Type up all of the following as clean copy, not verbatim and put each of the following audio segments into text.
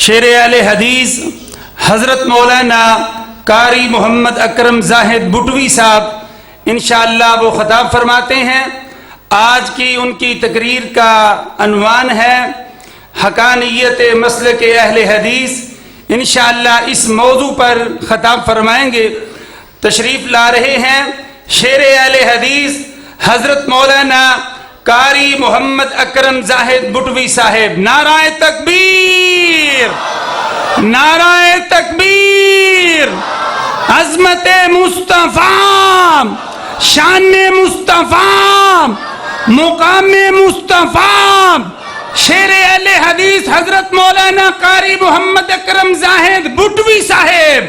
شیر اہل حدیث حضرت مولانا قاری محمد اکرم زاہد بٹوی صاحب انشاءاللہ وہ خطاب فرماتے ہیں۔ آج کی ان کی تقریر کا عنوان ہے حقانیت مسلک اہل حدیث۔ انشاءاللہ اس موضوع پر خطاب فرمائیں گے۔ تشریف لا رہے ہیں شیر اہل حدیث حضرت مولانا قاری محمد اکرم زاہد بٹوی صاحب۔ نعرہ تکبیر، نعرہ تکبیر، عظمت مصطفیٰ، شان مصطفیٰ، مقام مصطفیٰ، شیر اہل حدیث حضرت مولانا قاری محمد اکرم زاہد بٹوی صاحب،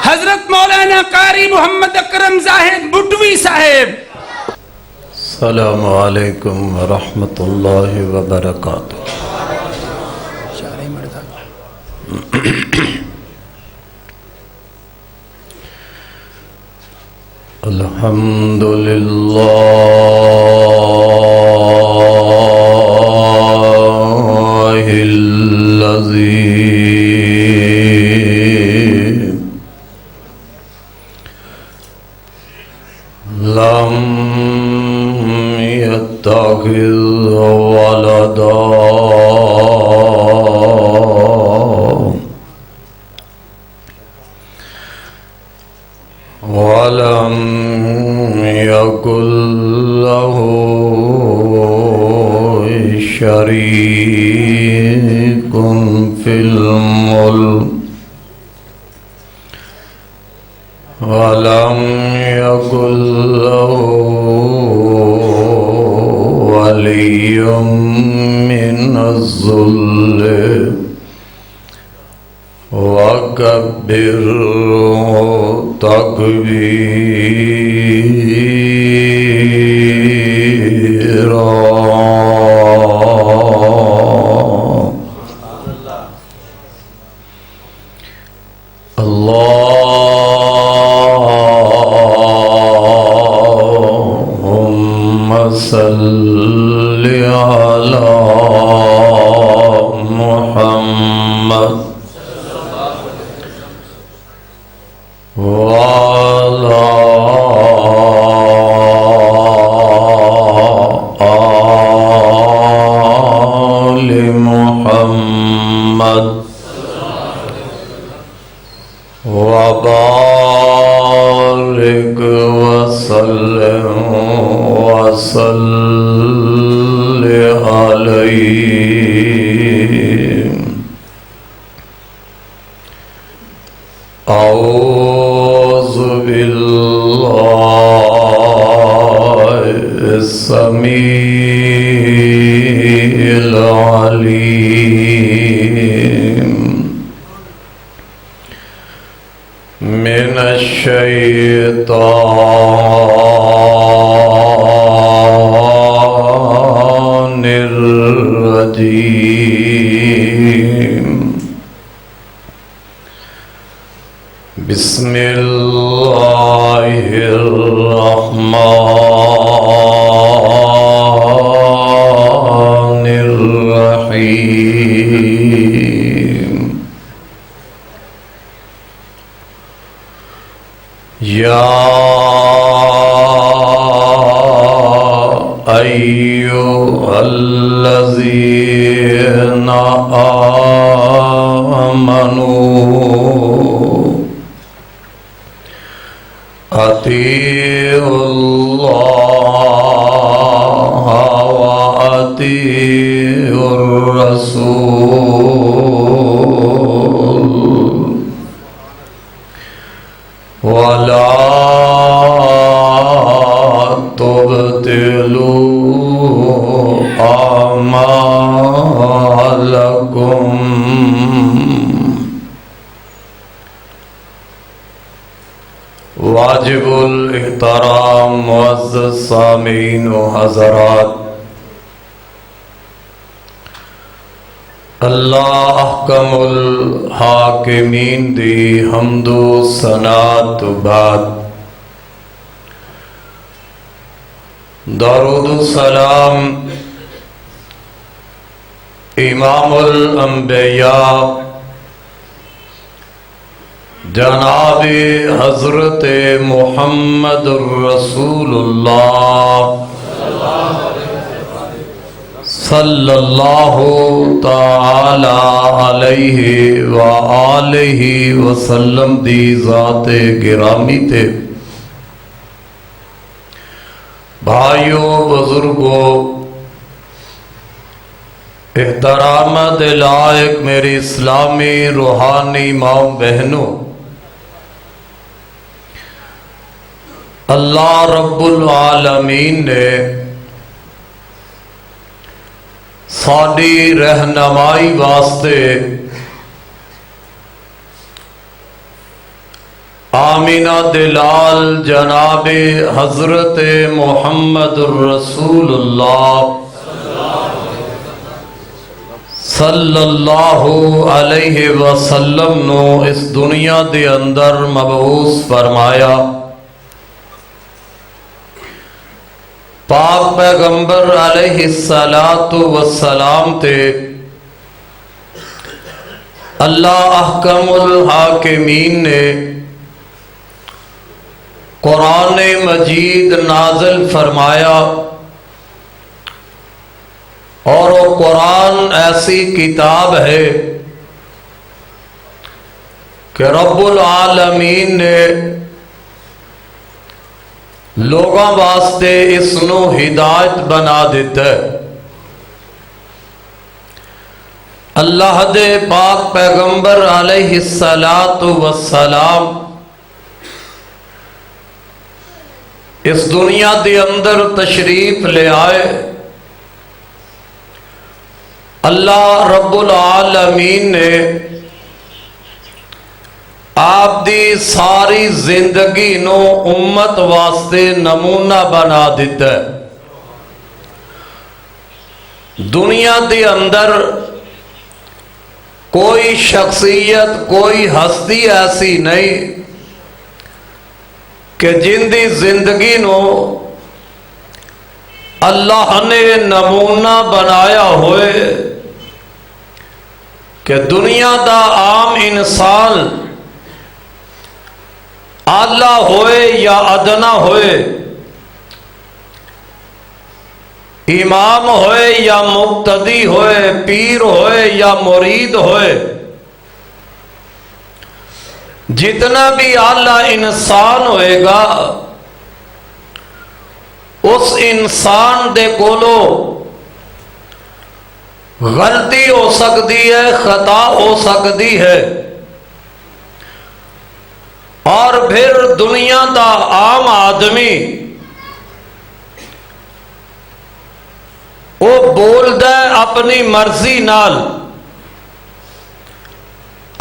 حضرت مولانا قاری محمد اکرم زاہد بٹوی صاحب۔ السلام علیکم ورحمۃ اللہ وبرکاتہ۔ الحمد للہ الذی لم يتخذ ولدا ولم يكن له شريك في الملك ولم يكن له ولي من الذل وكبره تكبيرا۔ اللهم صل على محمد وعلى آل محمد وبارك وسلم وصل عليه۔ أعوذ بالله السميع العليم من الشيطان الرجيم۔ بسم اللہ الرحمن الرحیم۔ یا ایھا الذین آمنوا اطیعوا اللہ واطیعوا الرسول ولا تبطلوا اعمالکم۔ واجب الاحترام معزز سامعین و حضرات، اللہ احکم الحاکمین دی حمد و ثنا تو بعد درود و سلام امام الانبیاء جناب حضرت محمد الرسول اللہ صلی اللہ تعالی علیہ وآلہ وسلم دی ذات گرامی تے بھائیوں بزرگوں احترام دے لائق میری اسلامی روحانی ماں بہنوں، اللہ رب العالمین نے ساری رہنمائی واسطے آمینہ دلال جناب حضرت محمد الرسول اللہ صلی اللہ علیہ وسلم نو اس دنیا دے اندر مبعوث فرمایا۔ پاک پیغمبر علیہ السلام تے اللہ احکم الحاکمین نے قرآن مجید نازل فرمایا، اور وہ قرآن ایسی کتاب ہے کہ رب العالمین نے لوگاں واسطے اس نو ہدایت بنا دیتا ہے۔ اللہ دے پاک پیغمبر علیہ السلام اس دنیا دے اندر تشریف لے آئے۔ اللہ رب العالمین نے آپ دی ساری زندگی نو امت واسطے نمونہ بنا دیتا ہے۔ دنیا دے اندر کوئی شخصیت کوئی ہستی ایسی نہیں کہ جن دی زندگی نو اللہ نے نمونہ بنایا ہوئے کہ دنیا دا عام انسان اعلی ہوئے یا ادنا ہوئے، امام ہوئے یا مقتدی ہوئے، پیر ہوئے یا مرید ہوئے، جتنا بھی اعلی انسان ہوئے گا اس انسان دے کولو غلطی ہو سکتی ہے، خطا ہو سکتی ہے، اور پھر دنیا دا عام آدمی وہ بولدا ہے اپنی مرضی نال۔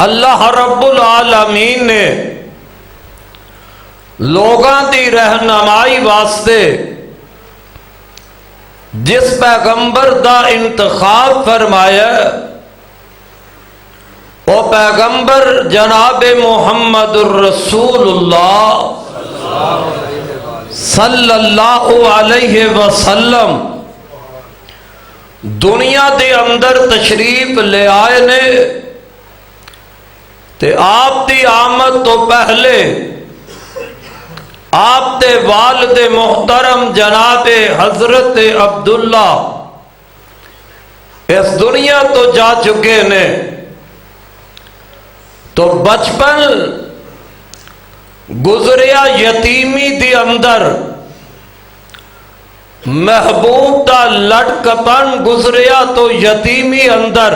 اللہ رب العالمین نے لوگاں دی رہنمائی واسطے جس پیغمبر دا انتخاب فرمایا وہ پیغمبر جناب محمد الرسول اللہ صلی اللہ علیہ وسلم دنیا دے اندر تشریف لے آئے نے، تے آپ دی آمد تو پہلے آپ دے والد محترم جناب حضرت عبداللہ اس دنیا تو جا چکے نے، تو بچپن گزریا یتیمی دی اندر، محبوب دا لڑکپن گزریا تو یتیمی اندر۔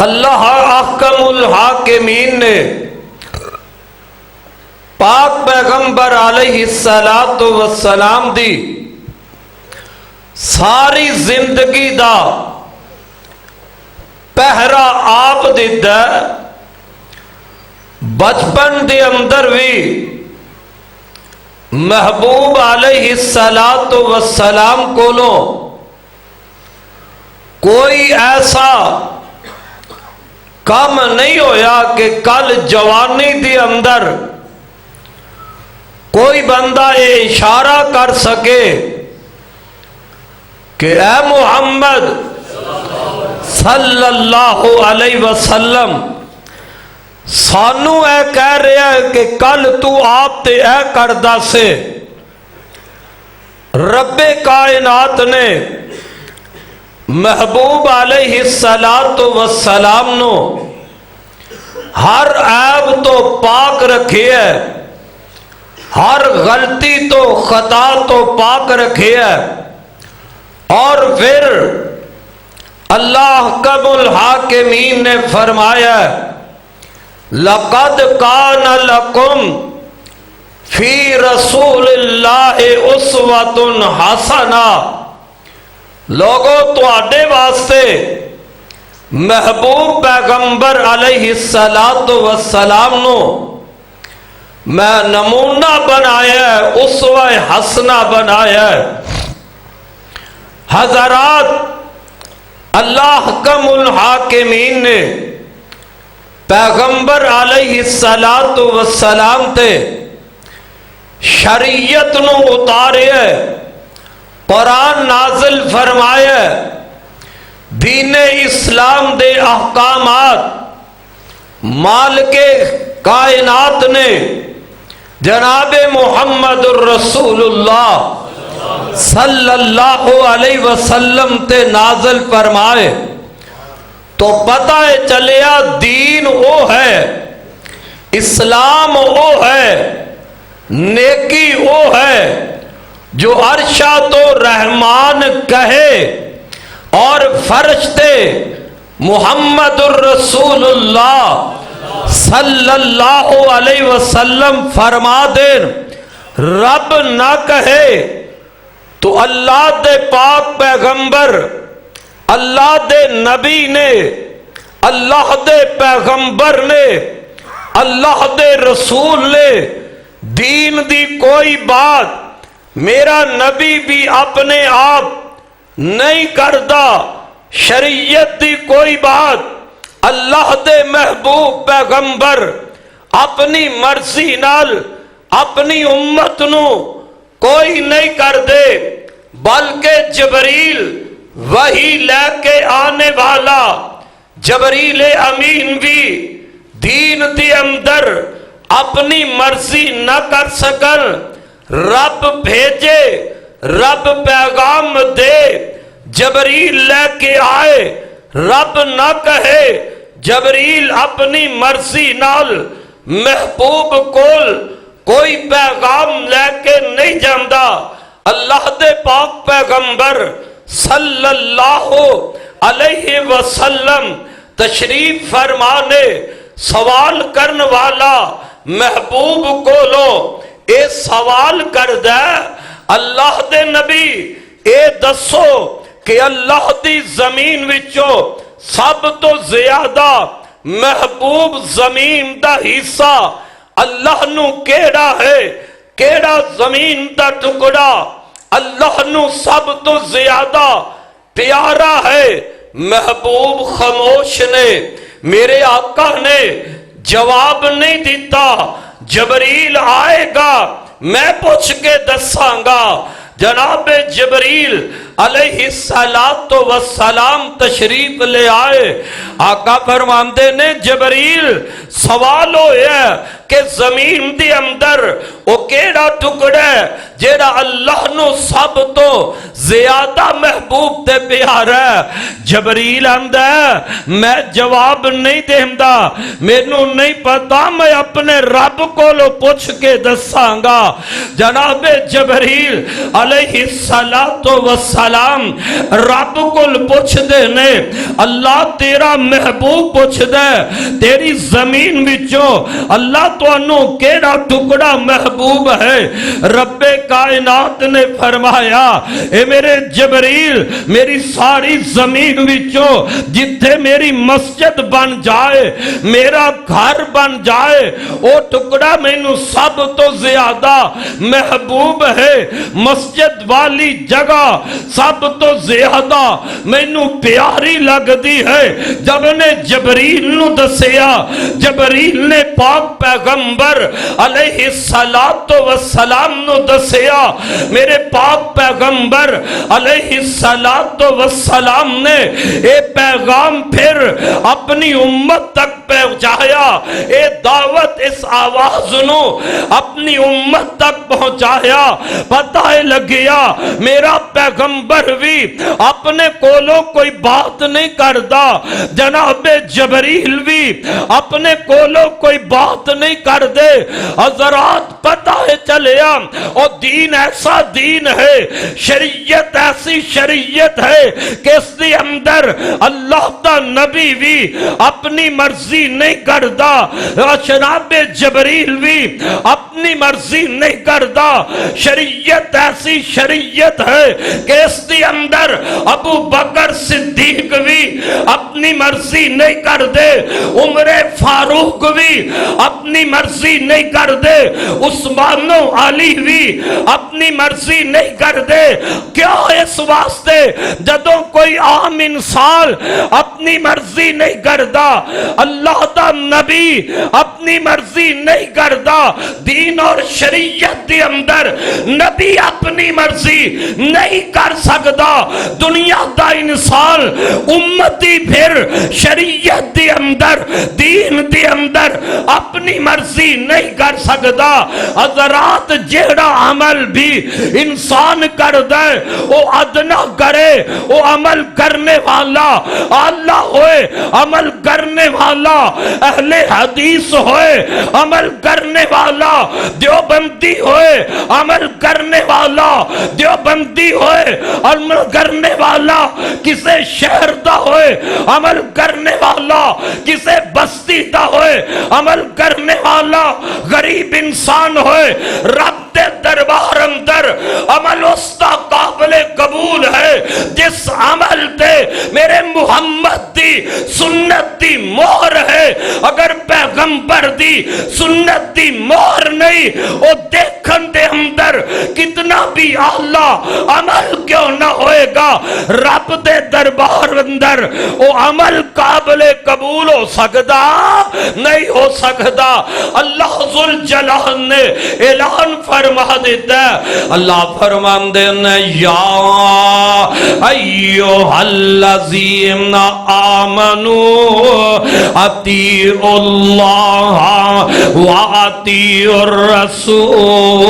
اللہ احکم الحاکمین نے پاک پیغمبر علیہ السلام دی ساری زندگی دا پہرا آپ دیتا ہے۔ بچپن دے اندر بھی محبوب علیہ السلام کولو کوئی ایسا کام نہیں ہویا کہ کل جوانی دے اندر کوئی بندہ یہ اشارہ کر سکے کہ اے محمد صلی اللہ علیہ وسلم سانو اے کہہ رہا ہے کہ کل تو آپ تے اے کردہ سے رب کائنات نے محبوب علیہ السلام نو ہر عیب تو پاک رکھے ہے، ہر غلطی تو خطا تو پاک رکھے ہے، اور پھر اللہ احکم الحاکمین نے فرمایا لَقَدْ كَانَ لَكُمْ فِي رَسُولِ اللَّهِ أُسْوَةٌ حَسَنَةٌ، لوگوں تواڈے واسطے محبوب پیغمبر علیہ السلام نو میں نمونہ بنایا ہے، اسوہ حسنہ بنایا ہے۔ حضرات، اللہ حکم الحاکمین نے پیغمبر علیہ السلام تے شریعت نو اتارے ہے، قرآن نازل فرمایا ہے، دین اسلام دے احکامات مالک کائنات نے جناب محمد الرسول اللہ صلی اللہ علیہ وسلم تے نازل فرمائے، تو پتہ چلیا دین وہ ہے، اسلام وہ ہے، نیکی وہ ہے جو عرشہ تو رحمان کہے اور فرشتے محمد الرسول اللہ صلی اللہ علیہ وسلم فرما دے، رب نہ کہے تو اللہ دے پاک پیغمبر، اللہ دے نبی نے، اللہ دے پیغمبر نے، اللہ دے رسول نے دین دی کوئی بات میرا نبی بھی اپنے آپ نہیں کردا، شریعت دی کوئی بات اللہ دے محبوب پیغمبر اپنی مرضی نال اپنی امت نو کوئی نہیں کر دے، بلکہ جبریل وہی لے کے آنے والا جبریل امین بھی دین دی اندر اپنی مرضی نہ کر سکن، رب بھیجے، رب پیغام دے، جبریل لے کے آئے، رب نہ کہے، جبریل اپنی مرضی نال محبوب کول کوئی پیغام لے کے نہیں جاندا، اللہ دے پاک پیغمبر صلی اللہ علیہ وسلم تشریف فرمانے سوال کرن والا محبوب کولو اے سوال کر دے، اللہ دے نبی اے دسو کہ اللہ دی زمین وچوں سب تو زیادہ محبوب زمین دا حصہ اللہ نو کیڑا ہے، کیڑا زمین دا ٹکڑا اللہ نو سب تو زیادہ پیارا ہے؟ محبوب خاموش نے، میرے آقا نے جواب نہیں دیتا، جبریل آئے گا میں پوچھ کے دساں گا۔ جناب جبریل علیہ السلام تشریف لے آئے، آقا فرماندے نے جبریل سوال ہویا کہ زمین دی اندر وہ کیڑا ٹکڑا ہے جیڑا اللہ نو سب تو زیادہ محبوب تے پیارا ہے؟ جبریل آندا ہے میں جواب نہیں دیندا، مینوں نہیں پتا، میں اپنے رب کولوں پوچھ کے دساں گا۔ جناب جبریل علیہ السلام رب کول پوچھ دے نے، اللہ تیرا محبوب پوچھ دے تیری زمین وچوں اللہ تانوں کیڑا ٹکڑا محبوب ہے؟ رب کائنات نے فرمایا اے میرے جبریل، میری ساری زمین وچوں جتھے میری مسجد بن جائے، میرا گھر بن جائے، او ٹکڑا مینوں سب تو زیادہ محبوب ہے۔ مسجد والی جگہ سب تو زیادہ مینوں پیاری لگدی ہے جب نے جبریل نو دسیا، جبریل نے پاک پیغمبر علیہ الصلوۃ والسلام نو دسیا، میرے پاک پیغمبر علیہ الصلوۃ والسلام نے اے پیغام پھر اپنی امت تک پہنچایا، اے دعوت اس آواز نو اپنی امت تک پہنچایا۔ پتہ لگیا میرا پیغمبر بھی اپنے کولوں کوئی بات نہیں کردا، جناب جبریل بھی اپنے کولوں کوئی بات نہیں کر دے۔ حضرات پتہ چلیا اور دین ایسا دین ہے، شریعت ایسی شریعت ہے کہ اس کے اندر اللہ دا نبی بھی اپنی مرضی نہیں کردا، جناب جبریل بھی اپنی مرضی نہیں کردا۔ شریعت ایسی شریعت ہے کہ اس کے اندر ابو بکر صدیق بھی اپنی مرضی نہیں کر دے، عمر فاروق بھی اپنی مرضی نہیں کر دے، عثمان و علی بھی اپنی مرضی نہیں کر دے۔ کیا اس واسطے جدوں کوئی عام انسان اپنی مرضی نہیں کردا، اللہ دا نبی اپنی مرضی نہیں کردا، دین اور شریعت کے اندر نبی اپنی مرضی نہیں کر سکتا، دنیا دا انسان امتی پھر شریعت دے اندر دین دے اندر اپنی مرضی نہیں کر سکتا۔ حضرات جیڑا عمل بھی انسان کر دے وہ ادنا کرے، وہ عمل کرنے والا اللہ ہوئے، عمل کرنے والا اہل حدیث ہوئے، عمل کرنے والا دیوبندی ہوئے، عمل کرنے والا دیوبندی ہوئے، عمل کرنے والا کسے شہر دا ہوئے، عمل کرنے والا کسے بستی دا ہوئے، عمل کرنے والا غریب انسان ہوئے، رب دے دربار اندر عمل اس دا قابل قبول ہے جس عمل تے میرے محمد دی سنت دی مہر ہے۔ اگر پیغمبر دی سنت دی مہر نہیں، وہ دیکھن دے اندر کتنا بھی اعلیٰ عمل کیوں نہ ہوئے گا، رب دے دربار اندر وہ عمل قابل قبول ہو سکتا نہیں ہو سکتا۔ اللہ ذوالجلال نے اعلان فرما دیتا ہے، اللہ فرماندے نے یا ایھا الذین آمنوا اطیعوا اللہ واطیعوا الرسول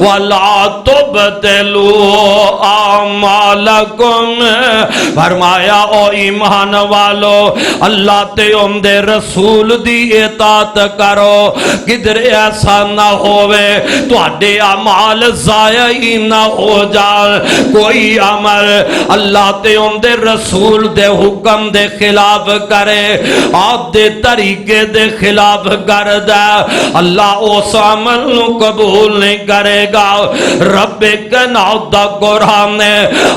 ولا تبطلوا اعمالکم۔ فرمایا او ایمان والو اللہ تے ان دے رسول دی اطاعت کرو، کدھر ایسا نہ ہوئے تواڈے اعمال ضائع ہی نہ ہو جائے۔ کوئی عمل اللہ تے ان دے رسول دے حکم دے خلاف کرے، آپ دے طریقے دے خلاف کر دے، اللہ اس عمل نو قبول نہیں کرے گا۔ رب کائنات دا قرآن نے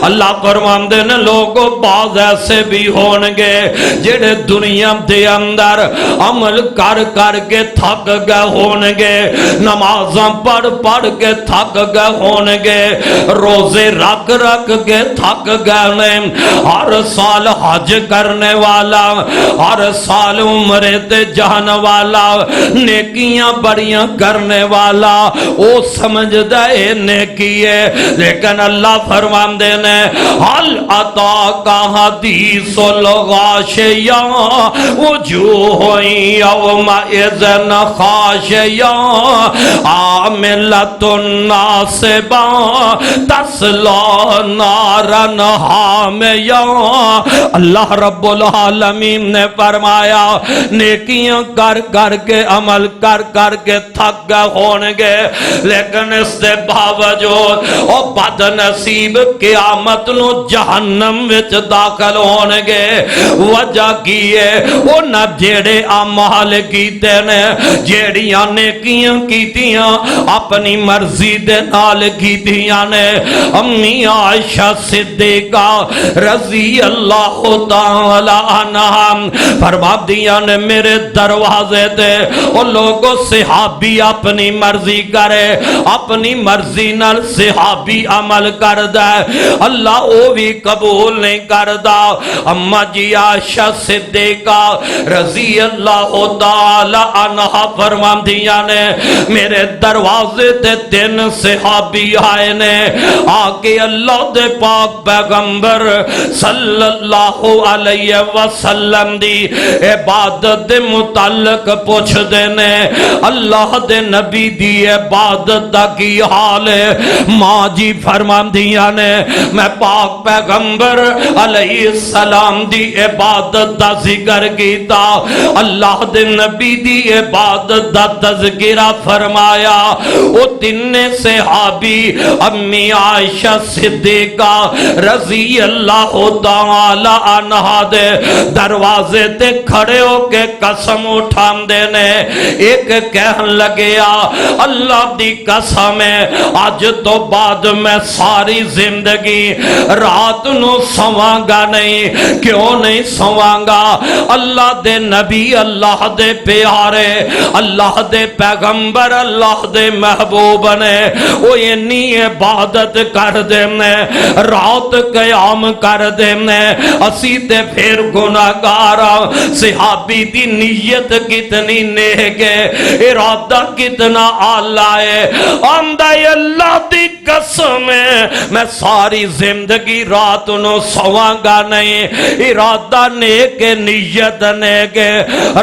اللہ فرماندے نے لوگوں بعض ایسے بھی ہونگے جڑے دنیا دے اندر عمل کر کر کے تھک گئے ہونگے، نمازاں پڑھ پڑھ کے تھک گئے ہونگے، روزے رکھ رکھ کے تھک گئے نے، ہر سال حج کرنے والا، ہر سال عمرے تے جانے والا، نیکیاں بڑیاں کرنے والا، وہ سمجھدا اے نیکی ہے، لیکن اللہ فرماندے نے حل اتاک حدیث الغاشیہ وجوہ یومئذ خاشیہ عاملۃ ناصبہ تصلی نارا حامیہ۔ اللہ رب العالمین نے فرمایا نیکیاں کر کر کے عمل کر کر کے تھک گئے ہونگے، لیکن اس سے باوجود او بد نصیب قیامت نو جہنم وچ داخل ہونگے۔ وجہ کیے او نہ جیڑے اعمال کیتے نے، جیڑیاں نیکیاں کیتیاں اپنی مرضی دے نال کیتیاں نے۔ امی عائشہ صدیقہ رضی اللہ تعالی عنہا فرما دیا نے میرے دروازے تے او لوگوں صحابی اپنی مرضی کرے، اپنی مرضی نال صحابی عمل کردا ہے اللہ او بھی قبول نہیں کردا اما جی عائشہ صدیقہ رضی اللہ تعالی عنہا فرماندیاں نے میرے دروازے تے 3 صحابی آئے نے آکے اللہ دے پاک پیغمبر صلی اللہ علیہ وسلم دی عبادت دے متعلق پوچھ دینے اللہ دے نبی دی عبادت دا کی حال ہے ماں جی فرمان دیا نے میں پاک پیغمبر علیہ السلام دی عبادت دا ذکر کیتا اللہ دے نبی دی عبادت دا تذکرہ فرمایا او 3 صحابی امی عائشہ صدیقہ رضی اللہ تعالی عنہا دے دروازے تے کھڑے ہو کے قسم اٹھان دینے ایک کہن لگیا اللہ دی قسم ہے آج تو بعد میں ساری زندگی رات نو سواں گا نہیں کیوں نہیں سواں گا اللہ دے نبی اللہ دے پیارے اللہ دے پیغمبر اللہ دے محبوب نے وہ انی عبادت کر دینے رات قیام کر دینے اسی تے پھر گناہگارا صحابی دی نیت کتنی نیک ہے ارادہ کتنا اعلیٰ ہے آمدہ اللہ دی قسم ہے میں ساری زندگی رات نو سواں گا نہیں ارادہ نیک نیت نیک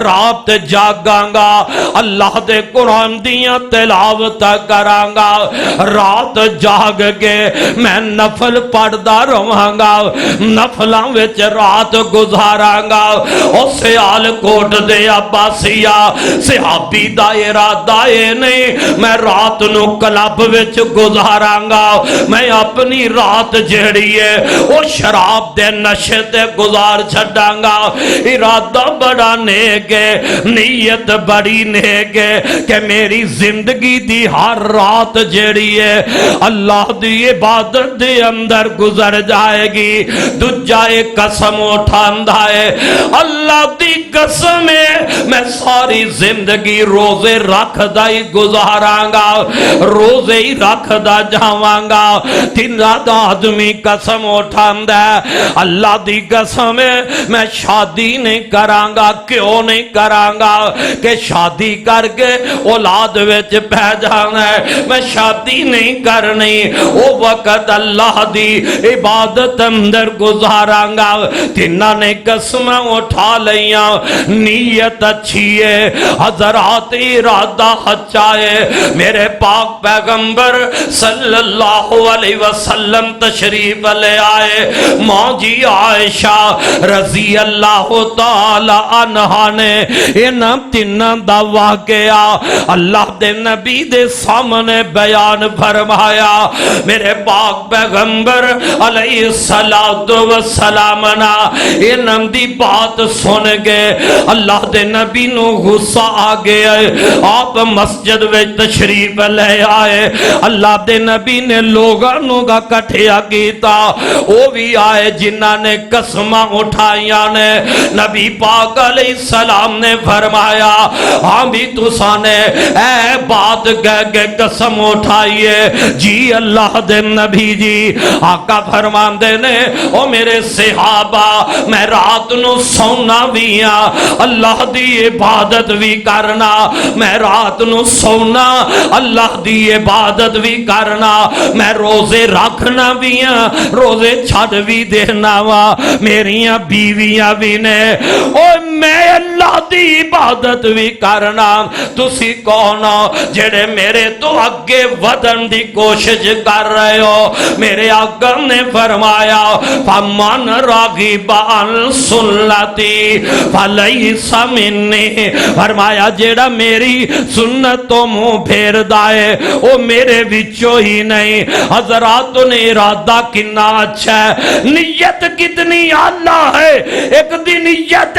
رات جاگاں گا اللہ دے قرآن دیاں تلاوت کراں گا رات جاگ کے میں نفل پڑھدا رہاں گا نفلاں وچ رات گزاراں گا او سیال کوٹ دے عباسیہ صحابی دا ارادہ اے نہیں میں رات نو کلب وچ گزاراں گا میں اپنی رات جڑی ہے او شراب دے نشے تے گزار چھڈاں گا ارادہ بڑا نیک ہے نیت بڑی نیک ہے کہ میری زندگی دی ہر رات جڑی ہے اللہ دی عبادت دے اندر گزر جائے گی دوجا ایک قسم اٹھاندا ہے اللہ دی قسم ہے میں ساری زندگی روزے رکھدا ہی گزاراں گا روزے ہی رکھدا جاواں گا 3 آدمی قسم اٹھاندا ہے اللہ دی قسم ہے میں شادی نہیں کراں گا کیوں نہیں کراں گا کہ شادی کر کے اولاد وچ پہ جانا ہے میں شادی نہیں کرنی او وقت اللہ دی عبادت اندر گزاراں گا 3 نے قسم اٹھا لیاں نیت اچھی ہے حضرات ارادہ اچھا ہے میرے پاک پیغمبر صلی اللہ علیہ وسلم تشریف لے آئے ماں جی عائشہ رضی اللہ تعالی عنہا نے ان 3 دا واقعہ اللہ دے نبی دے سامنے بیان فرمایا میرے پاک پیغمبر علیہ السلام نا ان دی بات سن کے اللہ دے نبی نو غصہ آ گیا آپ مسجد وچ تشریف لے آئے اللہ دے نبی نے لوگوں کا کٹھیا کیتا وہ بھی آئے جنہاں نے قسماں اٹھائیاں نے نبی پاک علیہ السلام نے فرمایا ہاں بھی تساں نے اے بات کہہ کے قسم اٹھائیے جی اللہ دے نبی جی آقا فرمان دے نے او میرے صحابہ میں رات نو سونا بھی ہاں اللہ دی عبادت بھی کرنا میں رات نو سونا اللہ دی عبادت بھی کرنا میں روزے رکھنا بھی ہاں روزے چھڑ بھی دینا وا میریاں بیویاں بھی نے او میں اللہ دی عبادت بھی کرنا تسی کون ہو جڑے میرے تو اگے ودن دی کوشش کر رہے ہو میرے آقا نے فرمایا فمن راغب عن سنتی فلیس منی فرمایا جڑا میری سنت تو منہ پھیر دائے وہ میرے وچوں ہی نہیں حضرات نے ارادہ کنا اچھا ہے نیت کتنی اعلیٰ ہے ایک دن نیت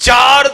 4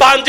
5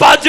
5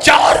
4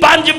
5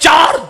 4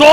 2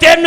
3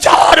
4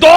2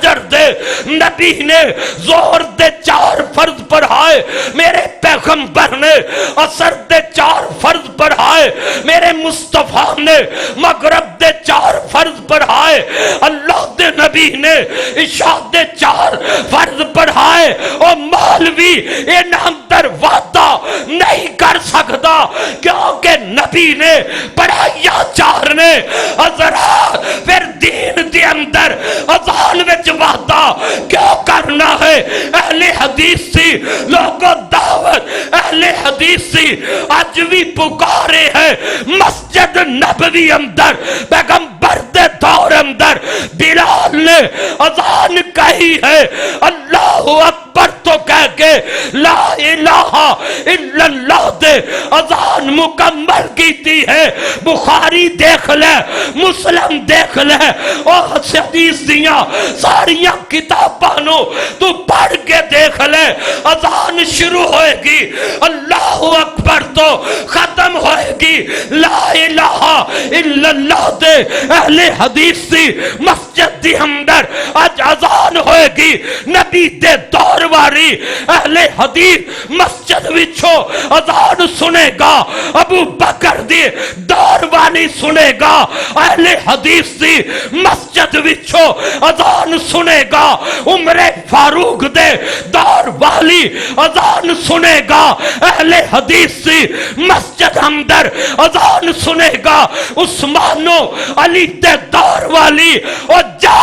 فجر دے نبی نے ظہر دے 4 فرض پڑھائے، میرے پیغمبر نے عصر دے 4 فرض پڑھائے، میرے مصطفیٰ نے مغرب دے 4 فرض پڑھائے، اللہ دے نبی نے عشاء دے 4 فرض پڑھائے۔ اور مولوی ان اندر وعدہ نہیں کر سکتا کیونکہ نبی نے پڑھایا 4 نے۔ حضرات پھر دین دے اندر اذان وچ وعدہ کیوں کرنا ہے؟ اہل حدیث سی لوگوں دعوت اہل حدیث سی اج بھی پکارے ہیں مسجد نبوی اندر پیغمبر دے دور اندر بلال نے اذان کہی ہے اللہ اکبر تو کہہ کے لا الہ الا اللہ دے اذان مکمل کیتی ہے۔ بخاری دیکھ لے، مسلم دیکھ لے، اور حدیث دیاں ساریاں کتاباں نو تو پڑھ کے دیکھ لے، اذان شروع ہوئے گی اللہ اکبر تو ختم ہوئے گی لا الہ الا اللہ دے اہل حدیث دی مسجد دی اندر اج اذان ہوئے گی نبی دے دور واری اہل حدیث مسجد وچوں اذان سنے گا، ابو بکر دی دور والی سنے گا، اہل حدیث دی مسجد وچوں اذان سنے گا، عمر فاروق دے دور والی اذان سنے گا، اہل حدیث دی مسجد اندر اذان سنے گا، عثمان و علی دے دور والی اور جا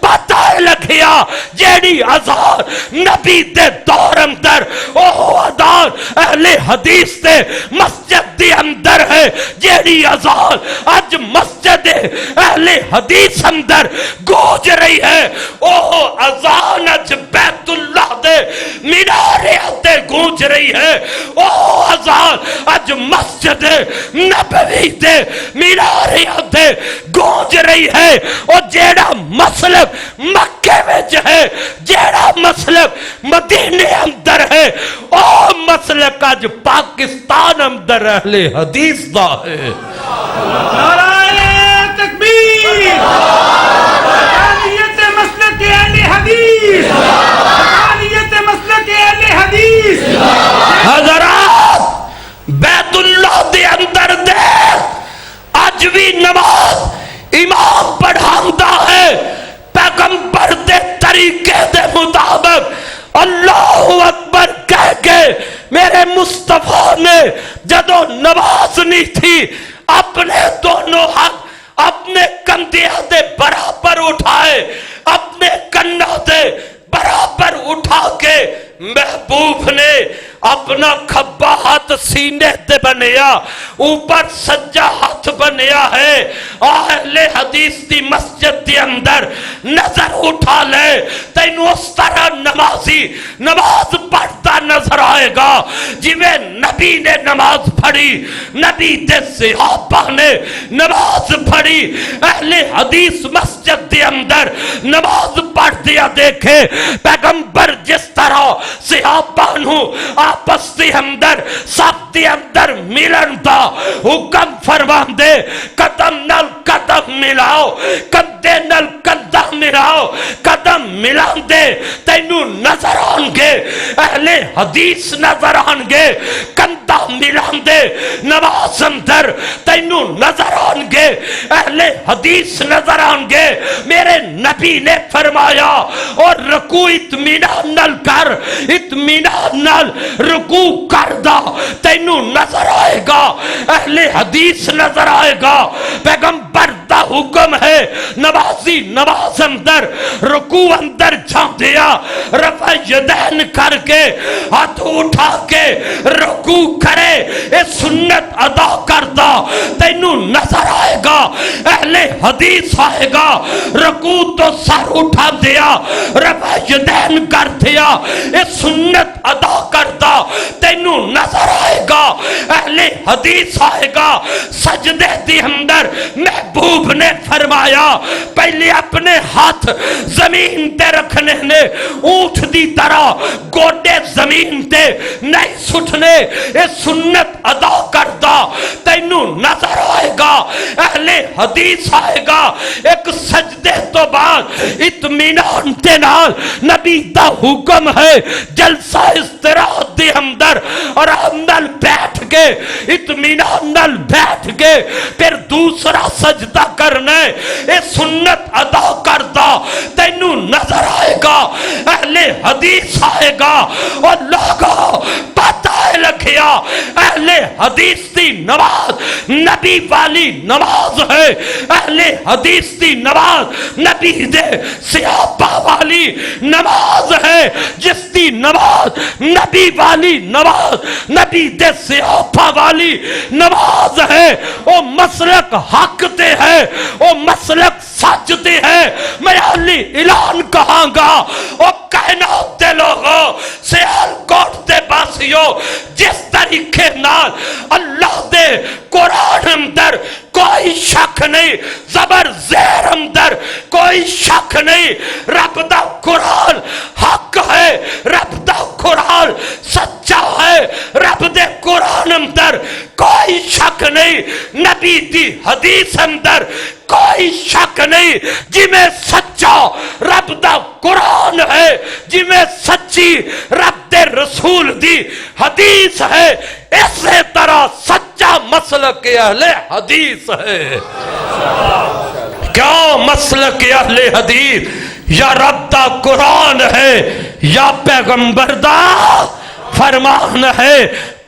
پتہ لکھیا جیڑی اذان نبی دے دور اندر اوہ اذان اہل حدیث دے مسجد دے اندر ہے، جیڑی اذان اج مسجد اہل حدیث اندر گونج رہی ہے، اوہ اذان اج بیت اللہ دے مینارے تے گونج رہی ہے، اوہ اذان اج مسجد نبوی دے مینارے تے گونج رہی ہے۔ اور جیڑا مسلک مکے وچ ہے، جیڑا مسلک مدینے اندر ہے، او مسلک اج پاکستان اندر اہل حدیث دا ہے۔ نعرہ تکبیر، حقانیت مسلک اہل حدیث، حقانیت مسلک اہل حدیث۔ حضرات بیت اللہ دے اندر دیکھ اج بھی نماز امام پڑھاندہ ہے پیغمبر دے طریقے دے مطابق اللہ اکبر کہہ کے۔ میرے مصطفیٰ نے جدو نماز نہیں تھی اپنے دونوں ہاتھ اپنے کندھیاں دے برابر اٹھائے، اپنے کنوں دے برابر اٹھا کے محبوب نے اپنا کھبا ہاتھ سینے تے بنیا، اوپر سجا ہاتھ بنیا ہے۔ اہل حدیث دی مسجد دی اندر نظر اٹھا لے، تینو اس طرح نمازی نماز پڑھتا نظر آئے گا جویں نبی نے نماز پڑھی، نبی دے صحابہ نے نماز پڑھی۔ اہل حدیث مسجد دی اندر نماز پڑھ دیا دیکھے پیغمبر جس طرح صحابہ نو آپس دی اندر سب دی اندر ملن دا حکم فرمان دے، قدم نال قدم ملاؤ، کندھے نال کندھا ملاؤ، قدم ملان دے تینو نظر آن گے، اہل حدیث نظر آن گے، کندھا ملان دے نماز اندر تینو نظر آن گے، اہل حدیث نظر آن گے۔ میرے نبی نے فرمایا اور رکوع اطمینان نال کر، اطمینان نال رکوع کردہ تینو نظر آئے گا، اہل حدیث نظر آئے گا۔ پیغمبر دا حکم ہے نمازی نماز اندر رکوع اندر جھان دیا، رفع یدین کر کے ہاتھ اٹھا کے رکوع کرے، اے سنت ادا کردہ تینو نظر آئے گا، اہل حدیث آئے گا، رکوع تو سر اٹھا دیا، رفع یدین بین کر دیا اے سنت ادا کرتا تینو نظر آئے گا اہل حدیث آئے گا سجدے دی اندر محبوب نے فرمایا پہلے اپنے ہاتھ زمین تے رکھنے نے اونٹ دی طرح گوڈے زمین تے نہیں سٹنے اے سنت ادا کرتا تینو نظر آئے گا اہل حدیث آئے گا ایک سجدے تو بعد اطمینان تے نال نبی دا حکم ہے جلسہ استراحت دے اندر اور اندر بیٹھ کے اطمینان نال بیٹھ کے پھر دوسرا سجدہ کرنا ہے اے سنت ادا کرتا تینو نظر آئے گا اہل حدیث آئے گا اور لوگوں پتہ لکھیا اہل حدیث دی نماز نبی والی نماز ہے اہل حدیث دی نماز نبی دے صحابہ والی نماز ہے جس دی نماز نبی والی نماز نبی دے صحابہ والی نماز ہے وہ مسلک حق تے ہے وہ مسلک سچ تے ہے میں علی اعلان کہاں گا وہ کائنات دے لوگوں سیال کوٹ دے باسیوں جس طریقے نال اللہ دے قرآن اندر کوئی شک نہیں زبر زیر اندر کوئی شک نہیں رب دا قرآن حق ہے رب دا قرآن سچا ہے رب دے قرآن اندر کوئی شک نہیں نبی دی حدیث اندر کوئی شک نہیں جی میں سچا رب دا قرآن ہے جی میں سچی رب دے رسول دی حدیث ہے اسی طرح سچا مسلک اہل حدیث ہے کیا مسلک اہل حدیث یا رب دا قرآن ہے یا پیغمبر دا فرمان ہے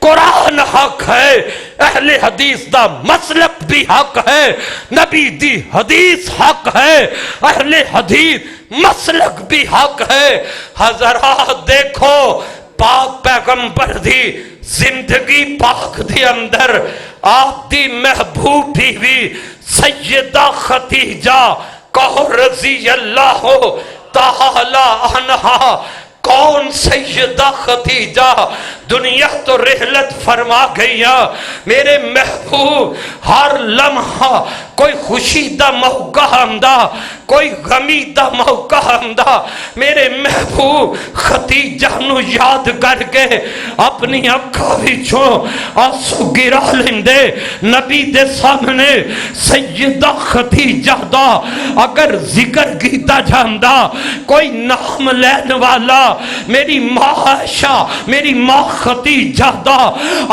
قرآن حق ہے اہل حدیث دا مسلک بھی حق ہے نبی دی حدیث حق ہے اہل حدیث مسلک بھی حق ہے حضرات دیکھو پاک پیغمبر دی زندگی پاک دی اندر آپ دی محبوب بیوی سیدہ خدیجہ کہو رضی اللہ تعالی عنہا کون سیدہ خدیجہ دنیا تو رحلت فرما گیا میرے محبوب ہر لمحہ کوئی خوشی دا موقع ہمدا کوئی غمی دا موقع ہمدا میرے محبوب خدیجہ نو یاد کر کے اپنی اکھاں وچوں آنسو گرا لیندے نبی دے سامنے سیدہ خدیجہ دا اگر ذکر کیتا جاندا کوئی نام لین والا میری ماں عائشہ میری ماں خدیجہ دا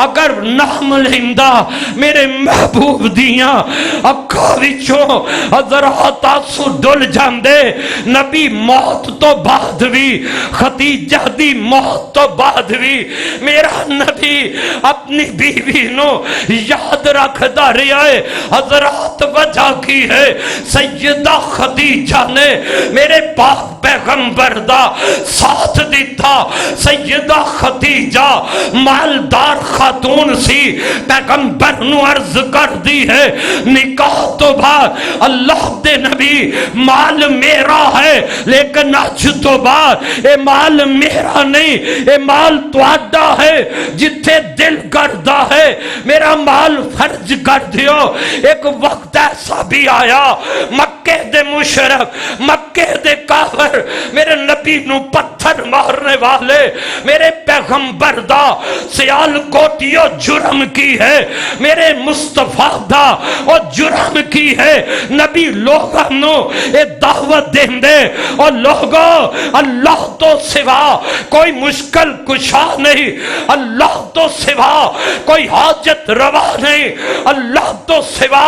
اگر نام لیندا میرے محبوب دیاں اکھاں وچوں حضرات آنسو ڈل جاندے نبی موت تو بعد بھی خدیجہ دی موت تو بعد بھی میرا نبی اپنی بیوی نو یاد رکھدا رہا ہے حضرات وجہ کی ہے سیدہ خدیجہ نے میرے پاک پیغمبر دا ساتھ دیتا سیدہ خدیجہ مالدار خاتون سی پیغمبر نو عرض کر دی ہے نکاح تو بعد اللہ دے نبی مال میرا ہے لیکن آج تو بعد اے مال میرا نہیں اے مال تواڈا ہے جتھے دل کردا ہے میرا مال فرج کر دیو ایک وقت ایسا بھی آیا مکے دے مشرک مکے دے کافر میرے نبی نو پتھر مارنے والے میرے پیغمبر دا سیال کوٹیو جرم کی ہے میرے مصطفیٰ دا او جرم کی ہے نبی لوگاں نو اے دعوت دیں دے اور لوگوں اللہ تو سوا کوئی مشکل کشا نہیں اللہ تو سوا کوئی حاجت روا نہیں اللہ تو سوا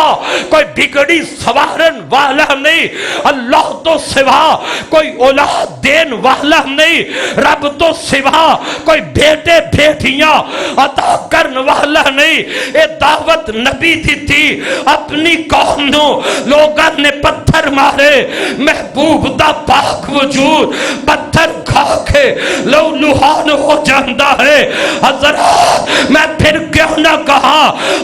کوئی بگڑی سوارن والا نہیں اللہ تو سوا کوئی اولاد دین والا نہیں رب تو سوا کوئی بیٹے بیٹیاں عطا کرن والا نہیں اے دعوت نبی دی تھی اپنی قوم نو لوگاں نے پتھر مارے محبوب دا پاک وجود پتھر کھا کے لو لہان ہو جاندہ ہے۔ حضرات میں پھر کیوں نہ کہا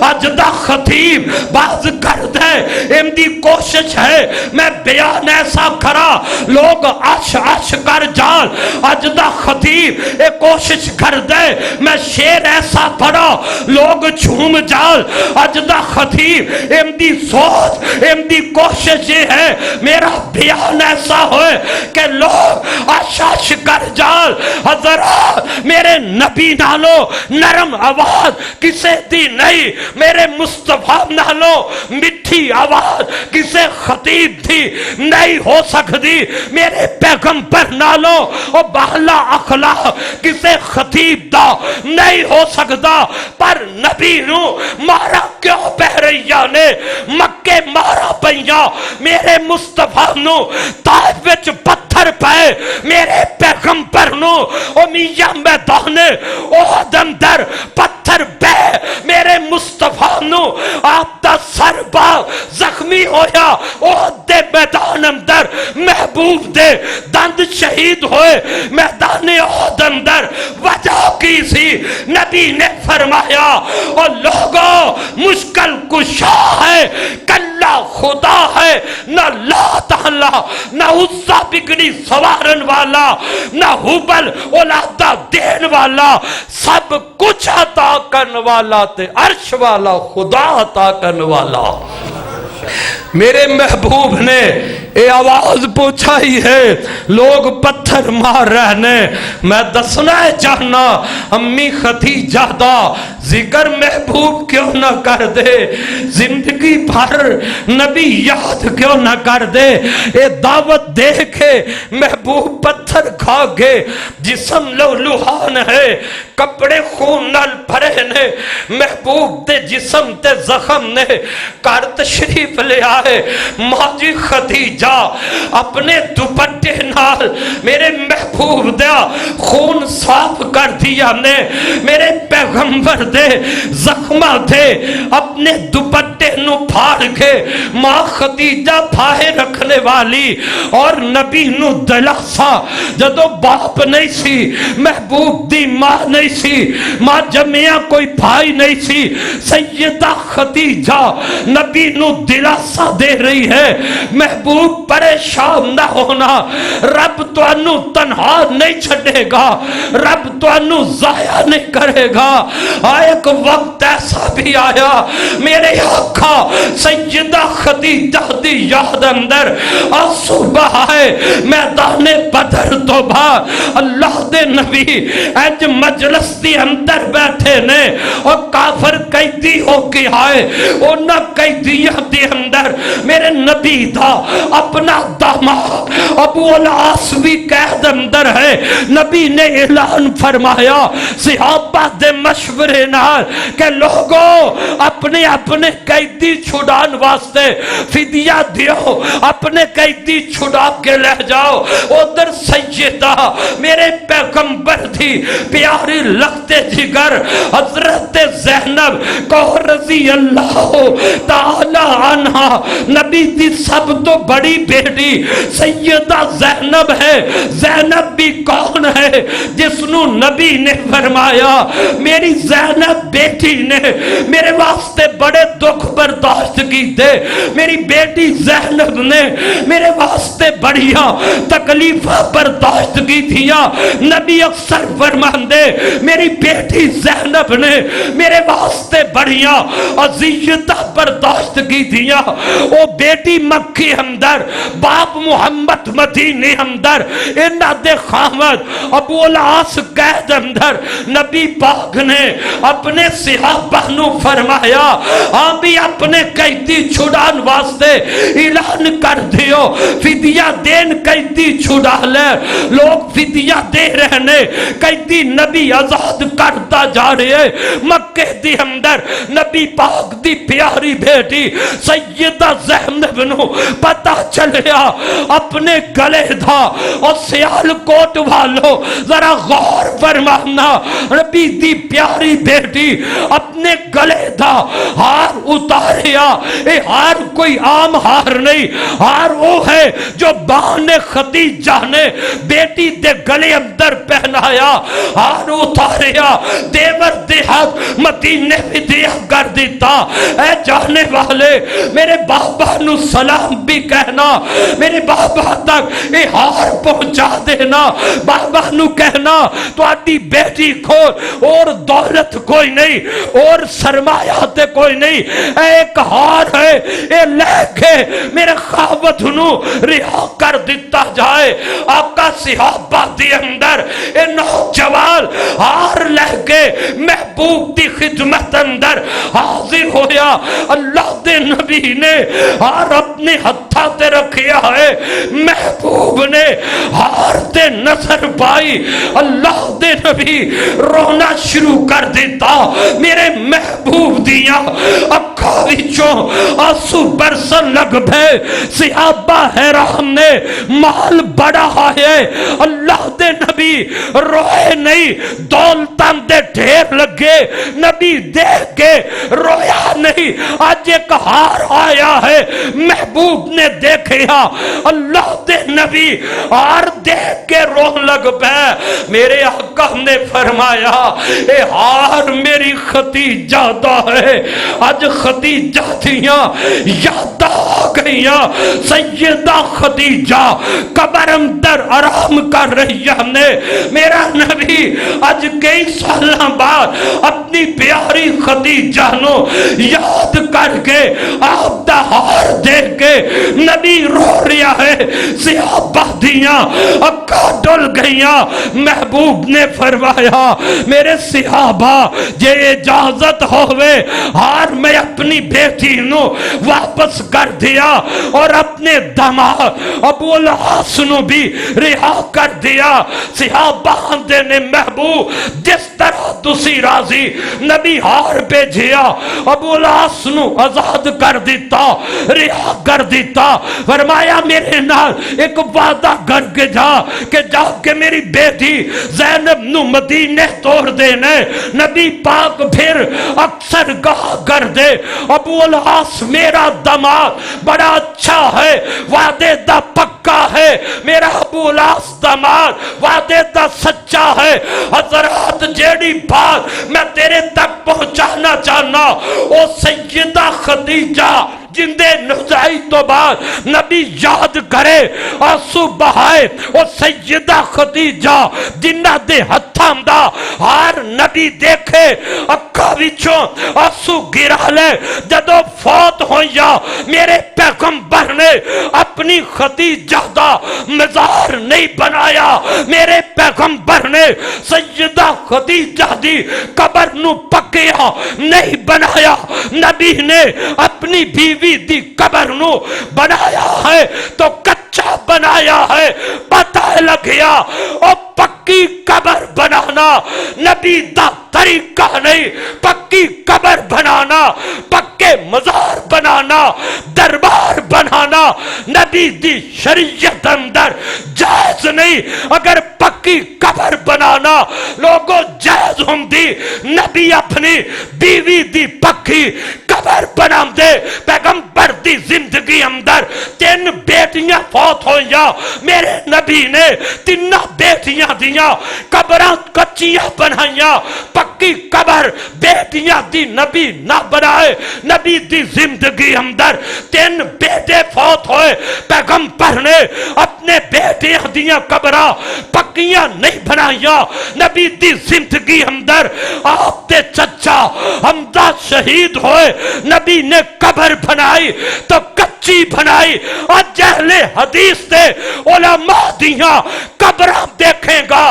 اج دا خطیب باز کر دے ان دی کوشش ہے میں بیان ایسا کرا لوگ عش عش کر جان، اج دا خطیب اے کوشش کر دے میں شیر ایسا پڑھا لوگ جھوم جان، اج دا خطیب ان دی سوچ ان دی کوشش یہ ہے میرا بیان ایسا ہوئے کہ لوگ عش عش کر جان۔ حضرات میرے نبی نالو نرم آواز کسے دی نہیں، میرے مصطفیٰ نالو مٹھی آواز کسے خطیب دی نہیں ہو سکتی، میرے پیغمبر نالو اور بالا اخلاق کسے خطیب دا نہیں ہو سکتا، پر نبی نو مارا کیوں بحریہ نے مکے مارا پہیا، میرے مصطفیٰ نو طائف وچ پتھر پائے، میرے پیغمبر نو امیہ میدان احد اندر پتھر بے، میرے مصطفیٰ نو آپ دا سر باغ زخمی ہویا احد دے میدان اندر، محبوب دے دند شہید ہوئے میدان احد اندر، وجہ کی سی نبی نے فرمایا اور لوگوں مشکل کشا ہے کلا خدا ہے، نہ لات اللہ نہ عزہ بگڑی سوارن والا نہ حبل اولادہ دین والا، سب کچھ عطا کرن والا تے عرش والا خدا عطا کرن والا۔ میرے محبوب نے اے آواز پوچھائی ہے لوگ پتھر مار رہنے، میں دسنا ہے چاہنا امی ختیجہ دا ذکر محبوب کیوں نہ کر دے، زندگی بھر نبی یاد کیوں نہ کر دے، اے دعوت دے کے محبوب پتھر کھا گے، جسم لو لوہان ہے کپڑے خون نال بھرے نے، محبوب دے جسم تے زخم نے کار تشریف لے آئے، ماجی خدیجہ اپنے دوپٹے نال میرے محبوب دیا خون صاف کر دیا نے، میرے پیغمبر دے زخمہ دے اپنے دوپٹے نو پھاڑ کے، ماں خدیجہ پھائے رکھنے والی اور نبی نو دلاسا جدو باپ نہیں سی، محبوب دی ماں نہیں سی، ماں جمعہ کوئی بھائی نہیں سی، سیدہ خدیجہ نبی نو دلاسا دے رہی ہے محبوب پریشان نہ ہونا، رب تو انو تنہا نہیں چھڑے گا، رب تو انو ضائع نہیں کرے گا۔ ایک وقت ایسا بھی آیا میرے آقا سیدہ خدیجہ دی یاد اندر صبح آئے میدان بدر تو بعد اللہ دے نبی ایج مجلس دی اندر بیٹھے نے اور کافر قیدی ہو کے آئے، انہاں قیدیاں دی اندر میرے نبی دا اپنا داماد ابو العاص بھی قید اندر ہے، نبی نے اعلان فرمایا صحابہ دے مشورے نال کہ لوگوں اپنے اپنے قیدی چھڑان واسطے فدیہ دیو، اپنے قیدی چھڑا کے لے جاؤ۔ ادھر سیدہ میرے پیغمبر تھی پیاری لگتے جگر حضرت زینب کو رضی اللہ تعالی عنہ، نبی دی سب تو بڑی بیٹی سیدہ زینب ہے۔ زینب بھی کون ہے جس نو نبی نے فرمایا میری زینب بیٹی نے میرے واسطے بڑے دکھ برداشت کی دے، میری بیٹی زینب نے میرے واسطے بڑیا تکلیف برداشت کی دیا، نبی اکثر فرماندے میری بیٹی زینب نے میرے واسطے بڑیا عذیت برداشت کی دیا۔ او بیٹی مکی اندر باپ محمد مدینی اندر انہ دے خامد ابو العاص قید اندر، نبی پاک نے اپنے صحابہ نو فرمایا آپ بھی اپنے قیدی چھڑان واسطے اعلان کر دیو، فدیہ دین قیدی چھڑا لے، لوگ فدیہ دے رہنے قیدی نبی آزاد کرتا جا رہے۔ مکہ دی اندر نبی پاک دی پیاری بیٹی سیدہ زینب نو پتہ چلیا اپنے گلے دا، اور سیال کوٹ والو ذرا غور فرمانا، نبی دی پیاری بیٹی اپنے گلے دا ہار اتاریا. اے ہار کوئی عام ہار نہیں, ہار وہ ہے جو ماں نے خدیجہ نے بیٹی دے گلے اندر پہنایا. ہار اتاریا دیور دیہات مدینے بھی دیا کر دیتا. اے جانے والے میرے بابا نو سلام بھی کہنا, میرے بابا تک یہ ہار پہنچا دینا. بابا نو کہنا تو آدھی بیٹی کو اور دولت کوئی نہیں اور سرمایہ تے کوئی نہیں, ایک ہار ہے اے لے کے میرے خاوت نو رہا کر دیتا جائے. آقا صحابہ دی اندر اے نوجوان ہار لے کے محبوب دی خدمت اندر حاضر ہویا. اللہ دے نبی نے ہار اپنے ہتھا تے رکھیا ہے, محبوب نے ہار تے نظر پائی, اللہ دے نبی رونا شروع کر دیتا. میرے محبوب دیاں اکھاں وچوں آنسو برسن لگ پے. صحابہ حیران نے, مال بڑا ہے, اللہ دے نبی روئے نہیں, دولتاں دے ڈھیر لگے, نبی دیکھ کے رویا نہیں. آج ایک ہار آیا ہے, محبوب نے دیکھیا, اللہ دے نبی ہار دیکھ کے رونے لگ پے. میرے آقا نے فرمایا اے ہار میری ختیجہ دا ہے. آج ختیجہ دیاں یاداں آ گئیاں. سیدہ ختیجہ قبر اندر آرام کر رہی نے. میرا نبی آج کئی سالاں بعد اپنی پیاری ختیجہ نو یاد کر کے آپ دا ہار دیکھ کے نبی رو رہا ہے. صحابہ دیاں اکھاں ڈل گئیاں. محبوب نے فرمایا میرے صحابہ جے اجازت ہوئے ہار میں اپنی بیٹی نو واپس کر دیا اور اپنے دماغ ابو العاص نو بھی رہا کر دیا. صحابہ دے نے محبوب جس طرح تسی راضی, نبی ہار بھیجیا, ابو العاص نو آزاد کر دیتا, رہا کر دیتا. فرمایا میرے نال ایک وعدہ کر کے جا کہ میری بیٹی زینب نو مدینے توڑ دینے. نبی پاک پھر اکثر کہا کر دے ابو العاص میرا دماغ بڑا اچھا ہے, وعدے دا پکا ہے, میرا ابو العاص دماغ وعدے دا سچا ہے. حضرات جیڑی بات میں تیرے تک پہنچانا چاہنا, او سیدہ خدیجہ جندے نزائی تو بعد نبی یاد کرے آنسو بہائے. او سیدہ خدیجہ جنہ دے ہتھاں دا ہار نبی دیکھے اکھاں وچوں آنسو گرا لے. جدو فوت ہویا میرے پیغمبر نے اپنی خدیجہ دا مزار نہیں بنایا, میرے پیغمبر نے سیدہ خدیجہ دی قبر نو پکیا نہیں بنایا. نبی نے اپنی بیوی دی قبر نو بنایا ہے تو کچا بنایا ہے. پتہ لگ گیا او پکی قبر بنانا نبی دا طریقہ نہیں. پکی قبر بنانا, پکے مزار بنانا, دربار بنانا نبی دی شریعت اندر جائز نہیں. اگر پکی قبر بنانا لوگوں جائز ہوں دی, نبی اپنی بیوی دی پکی قبر بنا دے. پیغمبر دی زندگی اندر 3 بیٹیاں فوت ہوئیاں, میرے نبی نے 3 بیٹیاں دیاں قبراں کچیاں بنائیاں. پکی قبر بیٹیاں دی نبی نہ بنائے. نبی دی زندگی اندر 3 بیٹے فوت ہوئے, پیغمبر نے اپنے بیٹیاں دیاں قبراں پکیاں نہیں بنائیاں. نبی دی زندگی اندر آپ دے چچا حمزہ شہید ہوئے, نبی نے قبر بنائی تو کچی بنائی. آج اہل حدیث دے علماء دیاں قبراں دیکھیں گا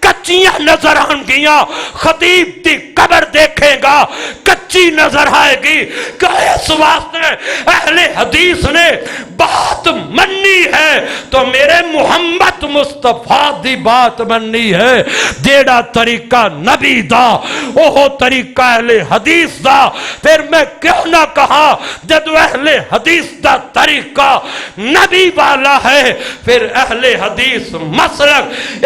کچیاں نظر آن گیاں, خطیب دی قبر دیکھیں گا کچی نظر آئے گی. کہ اس واسطے اہل حدیث نے بات مننی ہے تو میرے محمد مصطفیٰ دی بات مننی ہے. جیڑا طریقہ نبی دا وہ طریقہ اہل حدیث دا. پھر میں کیوں نہ کہا جدو اہل حدیث دا طریقہ نبی والا ہے, پھر اہل حدیث مسلک